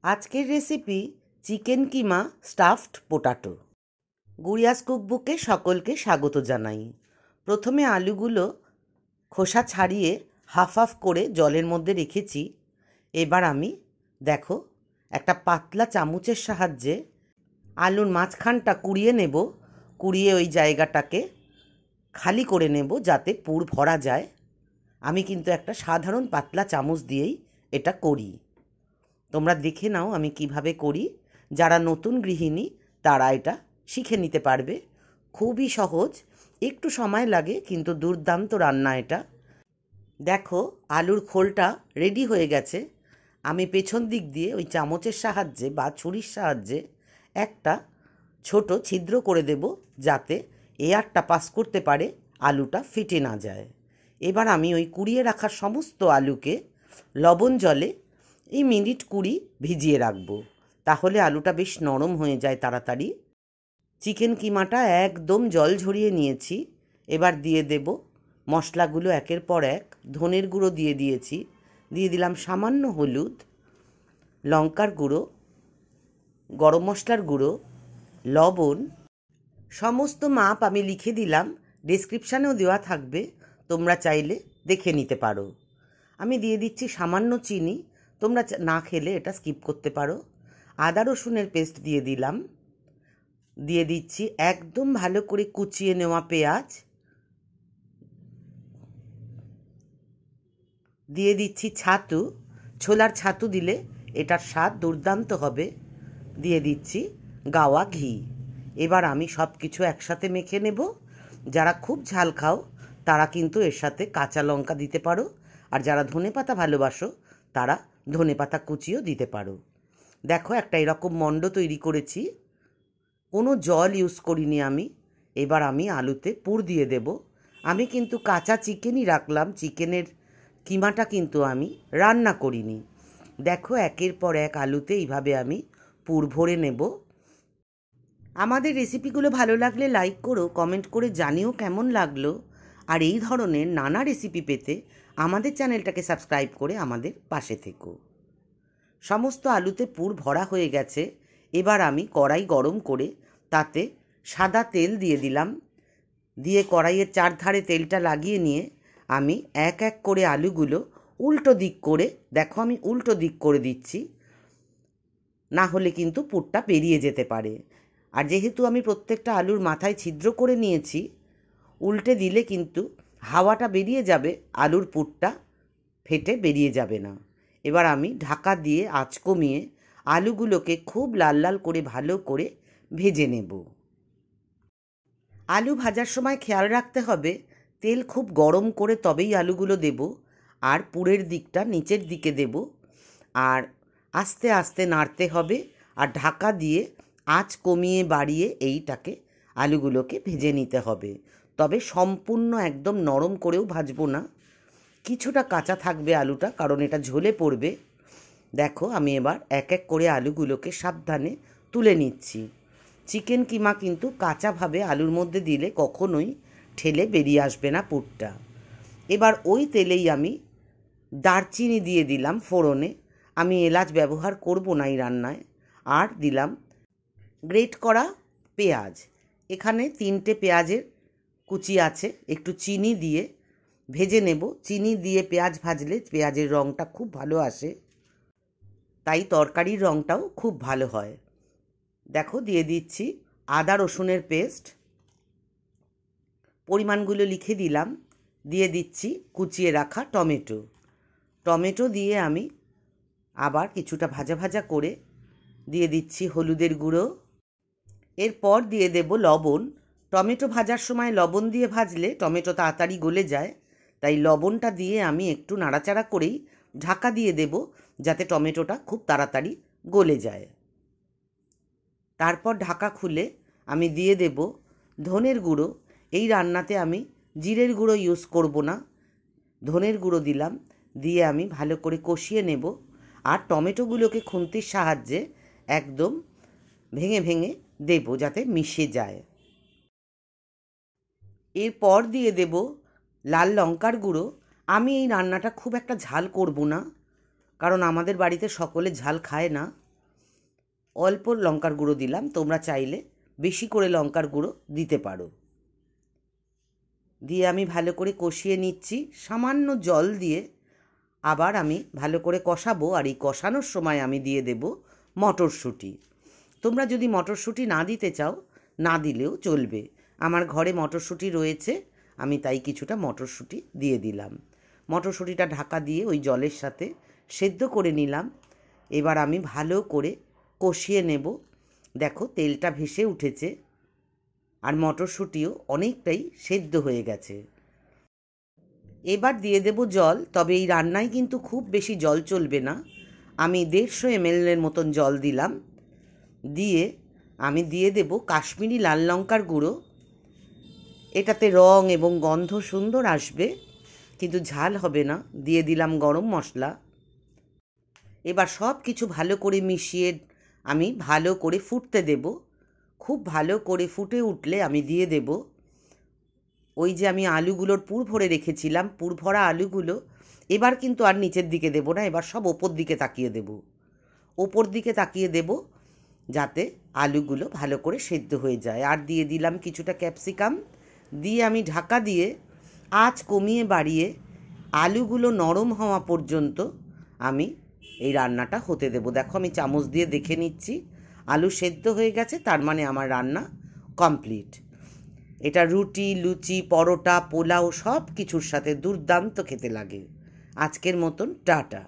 আজকের recipe chicken কিমা stuffed পোটাটো। গুড়িয়াস কুকবুকে সকলকে স্বাগত জানাই। প্রথমে আলুগুলো খোসা ছাড়িয়ে হাফ হাফ করে জলের মধ্যে রেখেছি। এবার আমি দেখো একটা পাতলা চামচের সাহায্যে আলুর মাঝখানটা কুড়িয়ে নেব। কুড়িয়ে ওই জায়গাটাকে খালি করে নেব যাতে পুর ভরা যায়। আমি কিন্তু একটা সাধারণ পাতলা চামচ দিয়েই এটা করি। তোমরা দেখে নাও আমি কিভাবে করি। যারা নতুন গৃহিণী তারা এটা শিখে নিতে পারবে। খুবই সহজ, একটু সময় লাগে কিন্তু দুর্দান্ত রান্না এটা। দেখো আলুর খোলটা রেডি হয়ে গেছে। আমি পেছন দিক দিয়ে ওই চামচের সাহায্যে বা ছুরির সাহায্যে একটা ছোট ছিদ্র করে দেব যাতে এয়ারটা পাস করতে পারে, আলুটা ফেটে না যায়। এবার আমি ওই কুড়িয়ে রাখা সমস্ত আলুকে লবণ জলে এই মিনিট 20 ভিজিয়ে রাখবো, তাহলে আলুটা বেশ নরম হয়ে যায় তাড়াতাড়ি। চিকেন কিমাটা একদম জল ঝরিয়ে নিয়েছি। এবার দিয়ে দেব মশলাগুলো একের পর এক। ধনের গুঁড়ো দিয়ে দিয়েছি, দিয়ে দিলাম সামান্য হলুদ, লঙ্কার গুঁড়ো, গরম মশলার গুঁড়ো, লবণ। সমস্ত মাপ আমি লিখে দিলাম, ডেসক্রিপশানেও দেওয়া থাকবে, তোমরা চাইলে দেখে নিতে পারো। আমি দিয়ে দিচ্ছি সামান্য চিনি, তোমরা না খেলে এটা স্কিপ করতে পারো। আদা রসুনের পেস্ট দিয়ে দিলাম। দিয়ে দিচ্ছি একদম ভালো করে কুচিয়ে নেওয়া পেঁয়াজ। দিয়ে দিচ্ছি ছাতু, ছোলার ছাতু দিলে এটার স্বাদ দুর্দান্ত হবে। দিয়ে দিচ্ছি গাওয়া ঘি। এবার আমি সব কিছু একসাথে মেখে নেব। যারা খুব ঝাল খাও তারা কিন্তু এর সাথে কাঁচা লঙ্কা দিতে পারো, আর যারা ধনেপাতা ভালোবাসো তারা ধনেপাতা কুচিও দিতে পারো। দেখো একটা এরকম মণ্ড তৈরি করেছি, কোনো জল ইউজ করিনি আমি। এবার আমি আলুতে পুর দিয়ে দেব। আমি কিন্তু কাঁচা চিকেনই রাখলাম, চিকেনের কিমাটা কিন্তু আমি রান্না করিনি। দেখো একের পর এক আলুতে এইভাবে আমি পুর ভরে নেব। আমাদের রেসিপিগুলো ভালো লাগলে লাইক করো, কমেন্ট করে জানিও কেমন লাগলো। আর এই ধরনের নানা রেসিপি পেতে আমাদের চ্যানেলটাকে সাবস্ক্রাইব করে আমাদের পাশে থেকো। সমস্ত আলুতে পুর ভরা হয়ে গেছে। এবার আমি কড়াই গরম করে তাতে সাদা তেল দিয়ে দিলাম। দিয়ে কড়াইয়ের চারধারে তেলটা লাগিয়ে নিয়ে আমি এক এক করে আলুগুলো উল্টো দিক করে, দেখো আমি উল্টো দিক করে দিচ্ছি, না হলে কিন্তু পুরটা বেরিয়ে যেতে পারে। আর যেহেতু আমি প্রত্যেকটা আলুর মাথায় ছিদ্র করে নিয়েছি, উল্টে দিলে কিন্তু হাওয়াটা বেরিয়ে যাবে, আলুর পুরটা ফেটে বেরিয়ে যাবে না। এবার আমি ঢাকা দিয়ে আঁচ কমিয়ে আলুগুলোকে খুব লাল লাল করে ভালো করে ভেজে নেব। আলু ভাজার সময় খেয়াল রাখতে হবে তেল খুব গরম করে তবেই আলুগুলো দেব, আর পুরের দিকটা নিচের দিকে দেব, আর আস্তে আস্তে নাড়তে হবে। আর ঢাকা দিয়ে আঁচ কমিয়ে বাড়িয়ে এইটাকে আলুগুলোকে ভেজে নিতে হবে। তবে সম্পূর্ণ একদম নরম করেও ভাজবো না, কিছুটা কাঁচা থাকবে আলুটা, কারণ এটা ঝোলে পড়বে। দেখো আমি এবার এক এক করে আলুগুলোকে সাবধানে তুলে নিচ্ছি। চিকেন কিমা কিন্তু কাঁচাভাবে আলুর মধ্যে দিলে কখনোই ঠেলে বেরিয়ে আসবে না পুরটা। এবার ওই তেলেই আমি দারচিনি দিয়ে দিলাম ফোড়নে। আমি এলাচ ব্যবহার করব না এই রান্নায়। আর দিলাম গ্রেট করা পেঁয়াজ। এখানে 3টে পেঁয়াজের কুচি আছে। একটু চিনি দিয়ে ভেজে নেব। চিনি দিয়ে পেঁয়াজ ভাজলে পেঁয়াজের রঙটা খুব ভালো আসে, তাই তরকারির রঙটাও খুব ভালো হয়। দেখো দিয়ে দিচ্ছি আদা রসুনের পেস্ট, পরিমাণগুলো লিখে দিলাম। দিয়ে দিচ্ছি কুচিয়ে রাখা টমেটো। টমেটো দিয়ে আমি আবার কিছুটা ভাজা ভাজা করে দিয়ে দিচ্ছি হলুদের গুঁড়ো। এরপর দিয়ে দেব লবণ। টমেটো ভাজার সময় লবণ দিয়ে ভাজলে টমেটো তাড়াতাড়ি গলে যায়, তাই লবণটা দিয়ে আমি একটু নাড়াচাড়া করেই ঢাকা দিয়ে দেব যাতে টমেটোটা খুব তাড়াতাড়ি গলে যায়। তারপর ঢাকা খুলে আমি দিয়ে দেব ধনের গুঁড়ো। এই রান্নাতে আমি জিরের গুঁড়ো ইউজ করব না, ধনের গুঁড়ো দিলাম। দিয়ে আমি ভালো করে কষিয়ে নেব। আর টমেটোগুলোকে খুন্তির সাহায্যে একদম ভেঙে ভেঙে দেব যাতে মিশে যায়। এরপর দিয়ে দেব লাল লঙ্কার গুঁড়ো। আমি এই রান্নাটা খুব একটা ঝাল করব না, কারণ আমাদের বাড়িতে সকলে ঝাল খায় না। অল্প লঙ্কার গুঁড়ো দিলাম, তোমরা চাইলে বেশি করে লঙ্কার গুঁড়ো দিতে পারো। দিয়ে আমি ভালো করে কষিয়ে নিচ্ছি। সামান্য জল দিয়ে আবার আমি ভালো করে কষাবো। আর এই কষানোর সময় আমি দিয়ে দেব মটরশুঁটি। তোমরা যদি মটরশুঁটি না দিতে চাও, না দিলেও চলবে। আমার ঘরে মটরশুঁটি রয়েছে, আমি তাই কিছুটা মটরশুঁটি দিয়ে দিলাম। মটরশুঁটিটা ঢাকা দিয়ে ওই জলের সাথে সেদ্ধ করে নিলাম। এবার আমি ভালো করে কষিয়ে নেব। দেখো তেলটা ভেসে উঠেছে আর মটরশুঁটিও অনেকটাই সেদ্ধ হয়ে গেছে। এবার দিয়ে দেব জল। তবে এই রান্নায় কিন্তু খুব বেশি জল চলবে না। আমি 150 ml মতন জল দিলাম। দিয়ে আমি দিয়ে দেব কাশ্মীরি লাল লঙ্কার গুঁড়ো। এটাতে রং এবং গন্ধ সুন্দর আসবে, কিন্তু ঝাল হবে না। দিয়ে দিলাম গরম মশলা। এবার সব কিছু ভালো করে মিশিয়ে আমি ভালো করে ফুটতে দেব। খুব ভালো করে ফুটে উঠলে আমি দিয়ে দেব ওই যে আমি আলুগুলোর পুর ভরে রেখেছিলাম, পুর ভরা আলুগুলো। এবার কিন্তু আর নিচের দিকে দেব না, এবার সব ওপর দিকে তাকিয়ে দেব। ওপর দিকে তাকিয়ে দেব যাতে আলুগুলো ভালো করে সেদ্ধ হয়ে যায়। আর দিয়ে দিলাম কিছুটা ক্যাপসিকাম। দিয়ে আমি ঢাকা দিয়ে আঁচ কমিয়ে বাড়িয়ে আলুগুলো নরম হওয়া পর্যন্ত আমি এই রান্নাটা হতে দেব। দেখো আমি চামচ দিয়ে দেখে নিচ্ছি আলু সেদ্ধ হয়ে গেছে, তার মানে আমার রান্না কমপ্লিট। এটা রুটি, লুচি, পরোটা, পোলাও সব কিছুর সাথে দুর্দান্ত খেতে লাগে। আজকের মতন টাটা।